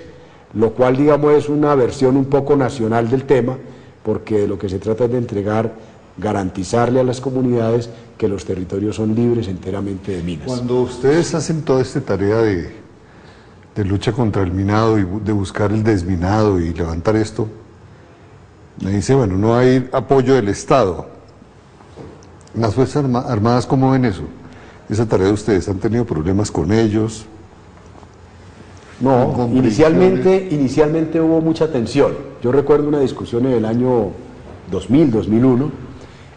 lo cual, digamos, es una versión un poco nacional del tema, porque lo que se trata es de entregar, garantizarle a las comunidades que los territorios son libres enteramente de minas. Cuando ustedes hacen toda esta tarea de lucha contra el minado y de buscar el desminado y levantar esto, me dice, bueno, no hay apoyo del Estado. ¿Las Fuerzas Armadas cómo ven eso? Esa tarea de ustedes, ¿han tenido problemas con ellos? No, inicialmente hubo mucha tensión. Yo recuerdo una discusión en el año 2000, 2001,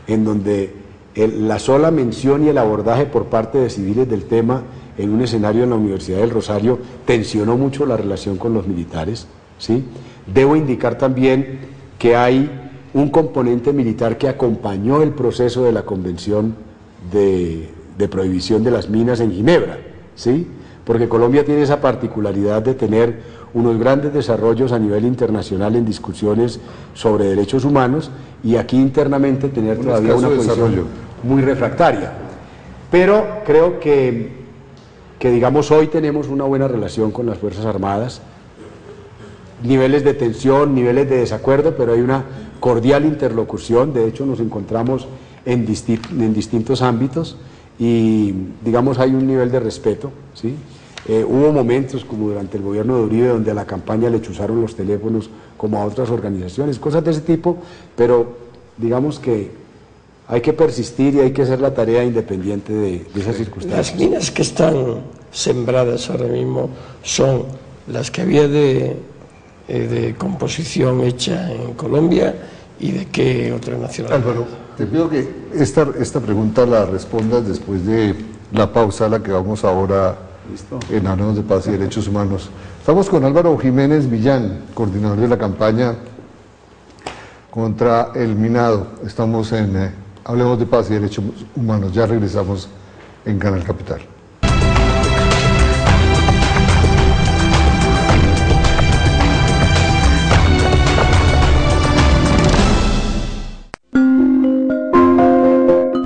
en donde la sola mención y el abordaje por parte de civiles del tema en un escenario en la Universidad del Rosario tensionó mucho la relación con los militares, ¿sí? Debo indicar también que hay un componente militar que acompañó el proceso de la Convención de prohibición de las minas en Ginebra, ¿sí? Porque Colombia tiene esa particularidad de tener unos grandes desarrollos a nivel internacional en discusiones sobre derechos humanos y aquí internamente tener todavía una posición muy refractaria. Pero creo que digamos hoy tenemos una buena relación con las Fuerzas Armadas, niveles de tensión, niveles de desacuerdo, pero hay una cordial interlocución. De hecho nos encontramos en distintos ámbitos y digamos hay un nivel de respeto, ¿sí? Hubo momentos como durante el gobierno de Uribe donde a la campaña le chuzaron los teléfonos como a otras organizaciones, cosas de ese tipo, pero digamos que hay que persistir y hay que hacer la tarea independiente de esas circunstancias. Las minas que están sembradas ahora mismo son las que había de composición hecha en Colombia y de qué otra nacionalidad. Álvaro, te pido que esta pregunta la respondas después de la pausa a la que vamos ahora. ¿Listo? En Hablemos de Paz y Derechos Humanos. Estamos con Álvaro Jiménez Millán, coordinador de la campaña contra el minado. Estamos en Hablemos de Paz y Derechos Humanos. Ya regresamos en Canal Capital.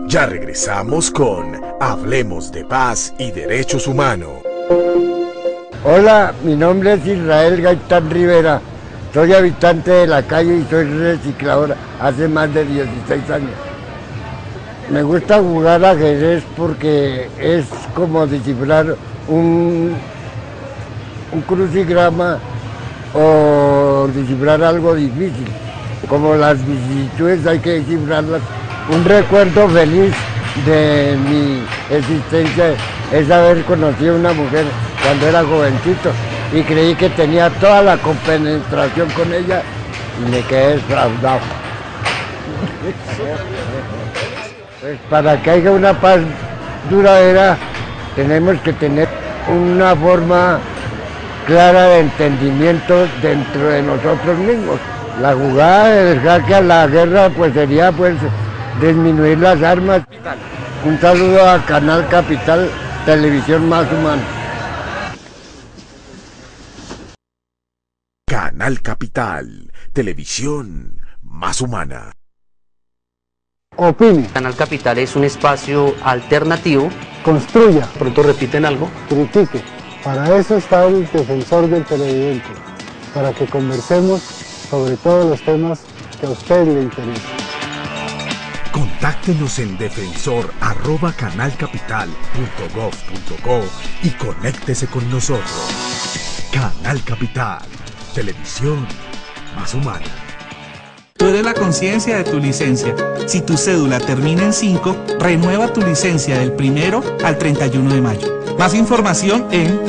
Ya regresamos con Hablemos de Paz y Derechos Humanos. Hola, mi nombre es Israel Gaitán Rivera. Soy habitante de la calle y soy reciclador hace más de 16 años. Me gusta jugar ajedrez porque es como descifrar un crucigrama o descifrar algo difícil. Como las vicisitudes hay que descifrarlas. Un recuerdo feliz de mi existencia es haber conocido a una mujer cuando era jovencito y creí que tenía toda la compenetración con ella y me quedé defraudado. Pues para que haya una paz duradera tenemos que tener una forma clara de entendimiento dentro de nosotros mismos. La jugada de dejar que a la guerra pues sería pues disminuir las armas. Un saludo a Canal Capital, televisión más humana. Canal Capital, televisión más humana. Opine. Canal Capital es un espacio alternativo. Construya. Pronto repiten algo. Critique. Para eso está el defensor del televidente, para que conversemos sobre todos los temas que a usted le interesen. Contáctenos en defensor@canalcapital.gov.co y conéctese con nosotros. Canal Capital, televisión más humana. Tú eres la conciencia de tu licencia. Si tu cédula termina en 5, renueva tu licencia del 1 al 31 de mayo. Más información en...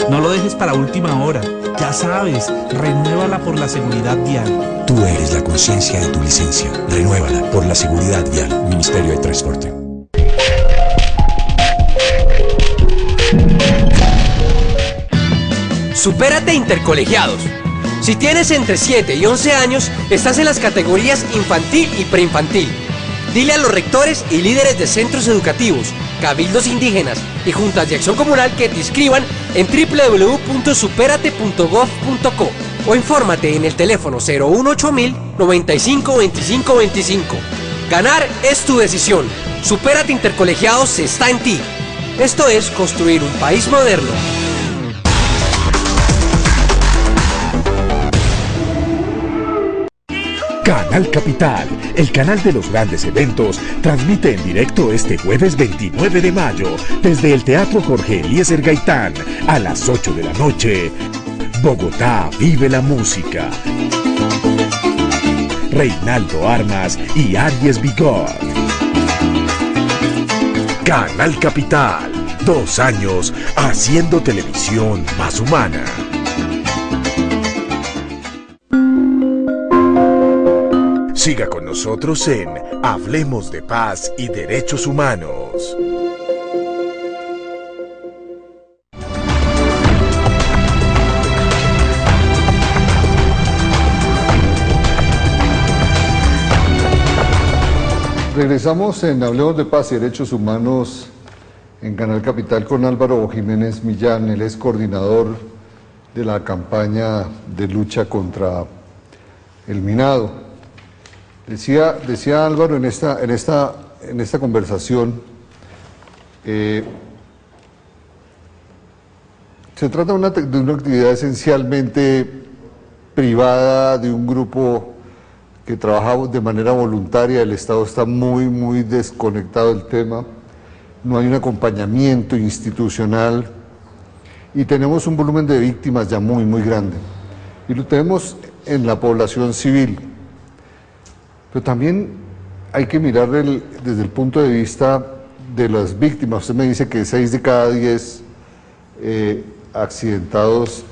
No lo dejes para última hora. Ya sabes, renuévala por la seguridad vial. Tú eres la conciencia de tu licencia. Renuévala por la seguridad vial. Ministerio de Transporte. Supérate Intercolegiados. Si tienes entre 7 y 11 años, estás en las categorías infantil y preinfantil. Dile a los rectores y líderes de centros educativos, cabildos indígenas y juntas de acción comunal que te inscriban en www.superate.gov.co o infórmate en el teléfono 018.000 95 25 25. Ganar es tu decisión. Supérate Intercolegiados está en ti. Esto es construir un país moderno. Canal Capital, el canal de los grandes eventos, transmite en directo este jueves 29 de mayo desde el Teatro Jorge Eliezer Gaitán a las 8 de la noche. Bogotá vive la música. Reinaldo Armas y Aries Vigor. Canal Capital, 2 años haciendo televisión más humana. Siga con nosotros en Hablemos de Paz y Derechos Humanos. Regresamos en Hablemos de Paz y Derechos Humanos en Canal Capital con Álvaro Jiménez Millán. Él es coordinador de la campaña de lucha contra el minado. Decía Álvaro en esta conversación, se trata de una actividad esencialmente privada, de un grupo que trabaja de manera voluntaria. El Estado está muy desconectado del tema, no hay un acompañamiento institucional y tenemos un volumen de víctimas ya muy grande. Y lo tenemos en la población civil. Pero también hay que mirar desde el punto de vista de las víctimas. Usted me dice que 6 de cada 10 accidentados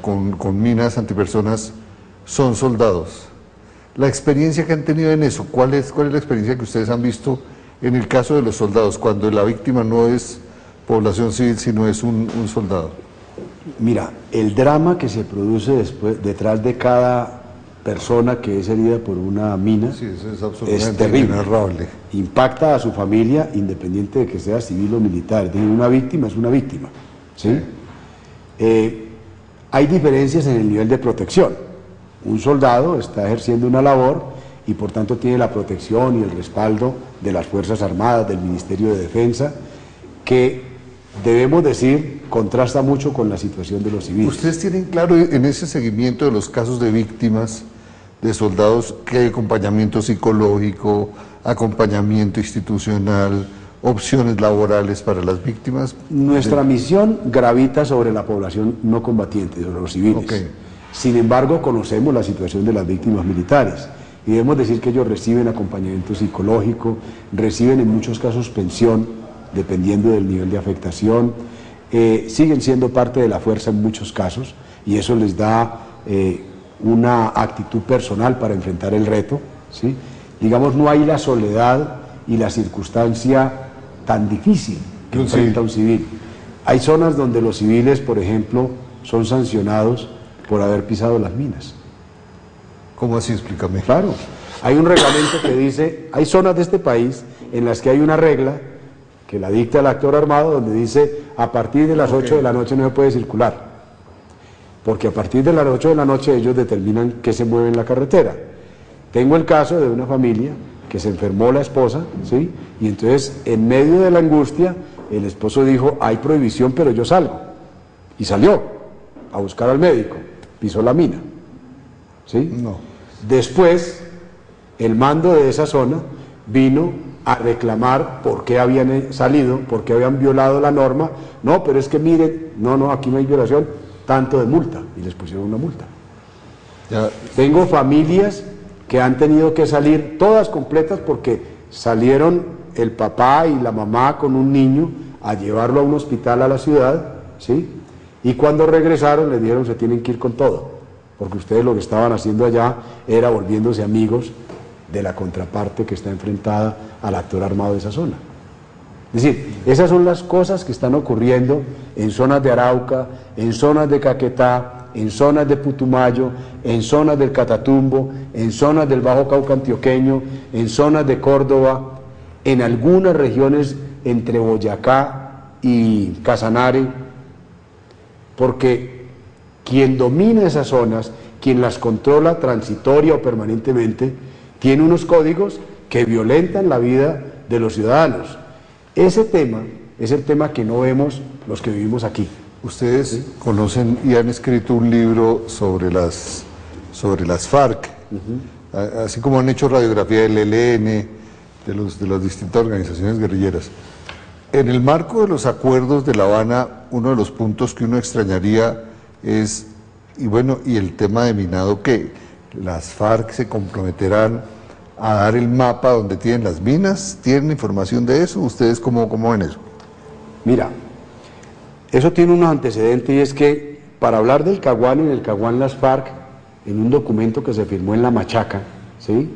con minas antipersonas son soldados. La experiencia que han tenido en eso, ¿cuál es la experiencia que ustedes han visto en el caso de los soldados, cuando la víctima no es población civil, sino es un soldado? Mira, el drama que se produce detrás de cada persona que es herida por una mina es terrible, impacta a su familia independiente de que sea civil o militar. Es decir, una víctima es una víctima, ¿sí? Hay diferencias en el nivel de protección. Un soldado está ejerciendo una labor y por tanto tiene la protección y el respaldo de las Fuerzas Armadas, del Ministerio de Defensa, que debemos decir contrasta mucho con la situación de los civiles. ¿Ustedes tienen claro en ese seguimiento de los casos de víctimas de soldados que hay acompañamiento psicológico, acompañamiento institucional, opciones laborales para las víctimas? Nuestra misión gravita sobre la población no combatiente, sobre los civiles. Okay. Sin embargo, conocemos la situación de las víctimas militares y debemos decir que ellos reciben acompañamiento psicológico, reciben en muchos casos pensión, dependiendo del nivel de afectación, siguen siendo parte de la fuerza en muchos casos y eso les da una actitud personal para enfrentar el reto, ¿sí? Digamos, no hay la soledad y la circunstancia tan difícil que enfrenta un civil. Hay zonas donde los civiles, por ejemplo, son sancionados por haber pisado las minas. ¿Cómo así? Explícame. Claro, hay un reglamento que dice, hay zonas de este país en las que hay una regla que la dicta el actor armado donde dice a partir de las 8 de la noche no se puede circular, porque a partir de las 8 de la noche ellos determinan qué se mueve en la carretera. Tengo el caso de una familia que se enfermó la esposa, ¿sí? Y entonces en medio de la angustia el esposo dijo hay prohibición pero yo salgo, y salió a buscar al médico, pisó la mina, ¿sí? No. Después el mando de esa zona vino a reclamar por qué habían salido, por qué habían violado la norma. No, pero es que miren, no, aquí no hay violación, tanto de multa, y les pusieron una multa. Ya. Tengo familias que han tenido que salir todas completas porque salieron el papá y la mamá con un niño a llevarlo a un hospital a la ciudad, ¿sí? Y cuando regresaron les dijeron se tienen que ir con todo, porque ustedes lo que estaban haciendo allá era volviéndose amigos de la contraparte que está enfrentada al actor armado de esa zona. Es decir, esas son las cosas que están ocurriendo en zonas de Arauca, en zonas de Caquetá, en zonas de Putumayo, en zonas del Catatumbo, en zonas del Bajo Cauca antioqueño, en zonas de Córdoba, en algunas regiones entre Boyacá y Casanare, porque quien domina esas zonas, quien las controla transitoria o permanentemente, tiene unos códigos que violentan la vida de los ciudadanos. Ese tema es el tema que no vemos los que vivimos aquí. Ustedes conocen y han escrito un libro sobre las FARC, así como han hecho radiografía del ELN, de las distintas organizaciones guerrilleras. En el marco de los acuerdos de La Habana, uno de los puntos que uno extrañaría es, y el tema de minado, que las FARC se comprometerán a dar el mapa donde tienen las minas. ¿Tienen información de eso? ¿Ustedes cómo ven eso? Mira, eso tiene unos antecedentes, y es que para hablar del Caguán, en el Caguán las FARC, en un documento que se firmó en La Machaca, ¿sí?,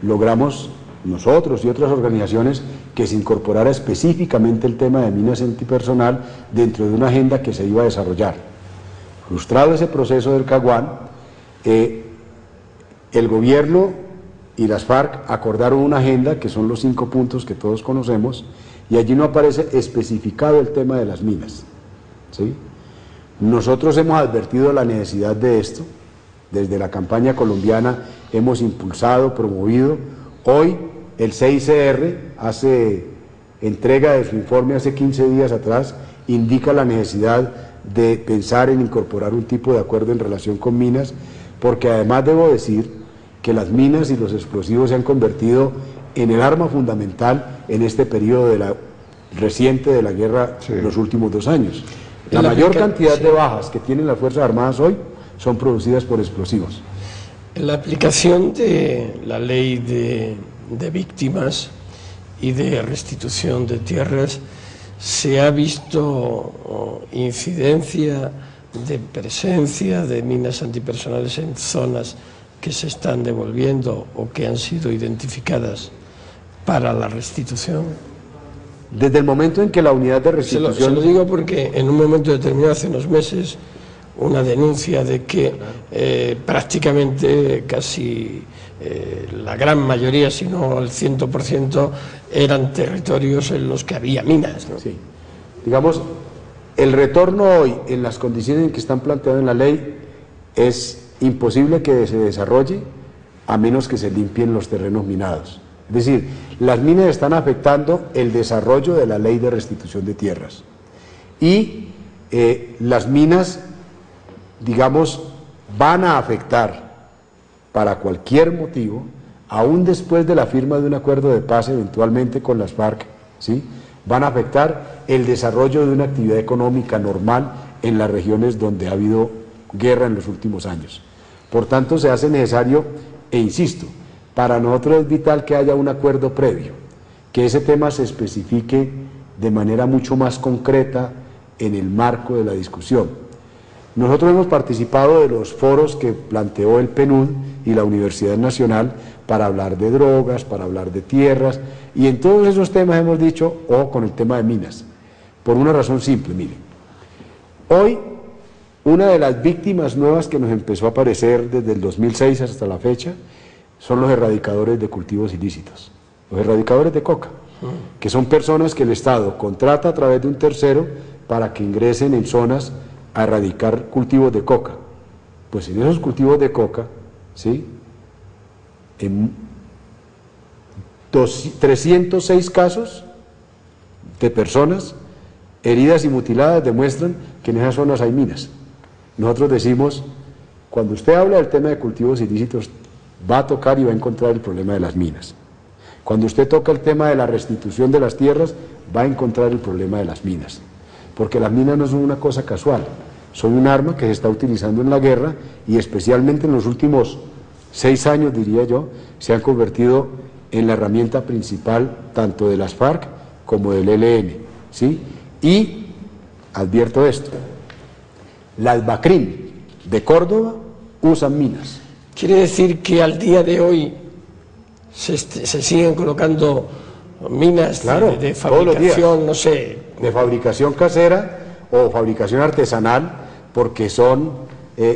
logramos nosotros y otras organizaciones que se incorporara específicamente el tema de minas antipersonal dentro de una agenda que se iba a desarrollar. Frustrado ese proceso del Caguán, el gobierno y las FARC acordaron una agenda que son los 5 puntos que todos conocemos, y allí no aparece especificado el tema de las minas, ¿sí? Nosotros hemos advertido la necesidad de esto. Desde la campaña colombiana hemos impulsado, promovido. Hoy el CICR hace entrega de su informe hace 15 días atrás, indica la necesidad de pensar en incorporar un tipo de acuerdo en relación con minas, porque además debo decir que las minas y los explosivos se han convertido en el arma fundamental en este periodo reciente de la guerra, en los últimos 2 años. La mayor cantidad de bajas que tienen las Fuerzas Armadas hoy son producidas por explosivos. En la aplicación de la ley de víctimas y de restitución de tierras se ha visto incidencia de presencia de minas antipersonales en zonas que se están devolviendo o que han sido identificadas para la restitución. Desde el momento en que la unidad de restitución... Se lo digo porque en un momento determinado, hace unos meses, una denuncia de que prácticamente casi la gran mayoría, si no el 100%, eran territorios en los que había minas, ¿no? Sí. Digamos, el retorno hoy, en las condiciones en que están planteadas en la ley, es imposible que se desarrolle a menos que se limpien los terrenos minados. Es decir, las minas están afectando el desarrollo de la ley de restitución de tierras. Y las minas, digamos, van a afectar para cualquier motivo, aún después de la firma de un acuerdo de paz eventualmente con las FARC, ¿sí?, van a afectar el desarrollo de una actividad económica normal en las regiones donde ha habido guerra en los últimos años. Por tanto, se hace necesario, e insisto, para nosotros es vital que haya un acuerdo previo, que ese tema se especifique de manera mucho más concreta en el marco de la discusión. Nosotros hemos participado de los foros que planteó el PNUD y la Universidad Nacional para hablar de drogas, para hablar de tierras, y en todos esos temas hemos dicho, ojo con el tema de minas, por una razón simple. Mire, hoy una de las víctimas nuevas que nos empezó a aparecer desde el 2006 hasta la fecha son los erradicadores de cultivos ilícitos, los erradicadores de coca, que son personas que el Estado contrata a través de un tercero para que ingresen en zonas a erradicar cultivos de coca. Pues en esos cultivos de coca, ¿sí?, en 306 casos de personas heridas y mutiladas demuestran que en esas zonas hay minas. Nosotros decimos, cuando usted habla del tema de cultivos ilícitos, va a tocar y va a encontrar el problema de las minas. Cuando usted toca el tema de la restitución de las tierras, va a encontrar el problema de las minas. Porque las minas no son una cosa casual, son un arma que se está utilizando en la guerra, y especialmente en los últimos 6 años, diría yo, se han convertido en la herramienta principal tanto de las FARC como del ELN, ¿sí? Y advierto esto, las BACRIM de Córdoba usan minas. Quiere decir que al día de hoy se siguen colocando minas, claro, de fabricación, no sé, de fabricación casera o fabricación artesanal, porque son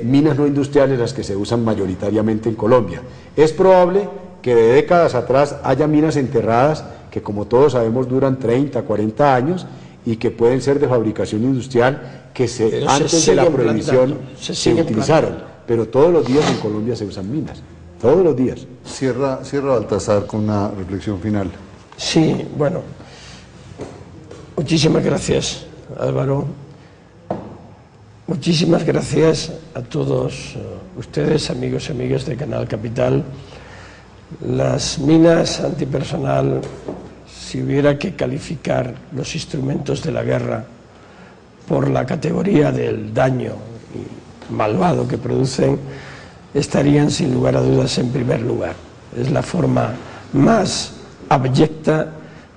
minas no industriales las que se usan mayoritariamente en Colombia. Es probable que de décadas atrás haya minas enterradas que, como todos sabemos, duran 30, 40 años y que pueden ser de fabricación industrial, que antes de la prohibición se utilizaron, pero todos los días en Colombia se usan minas, todos los días. Cierra Baltasar con una reflexión final. Sí, bueno, muchísimas gracias, Álvaro. Muchísimas gracias a todos ustedes, amigos y amigas de Canal Capital. Las minas antipersonal, si hubiera que calificar los instrumentos de la guerra por la categoría del daño malvado que producen, estarían sin lugar a dudas en primer lugar. Es la forma más abyecta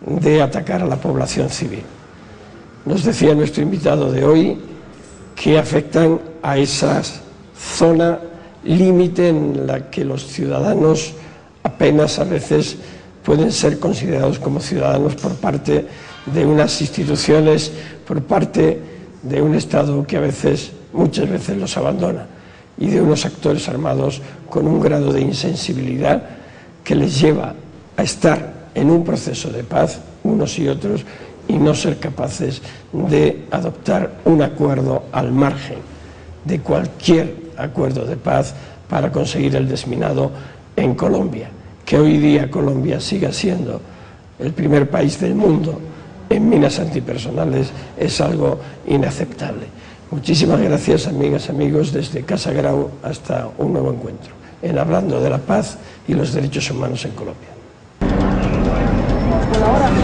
de atacar a la población civil. Nos decía nuestro invitado de hoy que afectan a esa zona límite en la que los ciudadanos apenas a veces pueden ser considerados como ciudadanos por parte de unas instituciones, por parte de un Estado que muchas veces los abandona, y de unos actores armados con un grado de insensibilidad que les lleva a estar en un proceso de paz, unos y otros, y no ser capaces de adoptar un acuerdo al margen de cualquier acuerdo de paz para conseguir el desminado en Colombia. Que hoy día Colombia siga siendo el primer país del mundo en minas antipersonales es algo inaceptable. Muchísimas gracias, amigas, amigos, desde Casa Grau hasta un nuevo encuentro en Hablando de la Paz y los Derechos Humanos en Colombia. Por ahora.